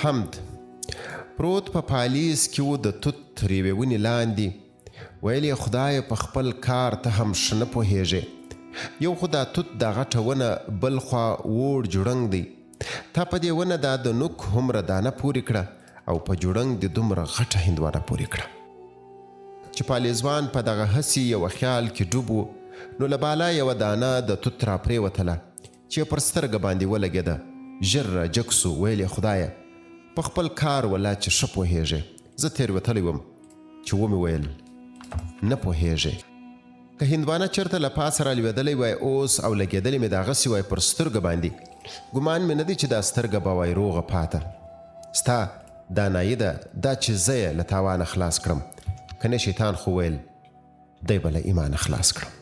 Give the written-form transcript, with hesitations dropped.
حمد پروت په پالیز کې و د توت تر یوې ونې لاندې. ویل یې خدای په خپل کار ته هم ښه نه پوهېږې. یو خو دا توت دا غټه ونه بل خوا ووړ جوړنګ دی. تا په دې ونه دا د نوک هومره دانه پورې کړه او په جوړنګ د دومره غټه هندوانه پورې کړه. چې پالیزوان په دغه هسې یوه خیال کې ډوب و نو له بالا یوه دانه د توت را پرېوتله چې پر سترګه باندې ولګېده. ژر را جګ سو. ویل یې خدایه په خپل کار ولا چې ښه پوهېږې. زه تېروتلی وم چې ومې ویل نه پوهېږې. که هندوانه چېرته له پاسه را لوېدلی وای اوس او لګېدلې مې دغسې وای پر سترګه باندې، ګمان مې نه دی چې دا سترګه به وای روغه پاته. ستا دانایي ده دا چې زه یې له تاوانه خلاص کړم، که نه شیطان خو ویل دی به له ایمانه خلاص کړم.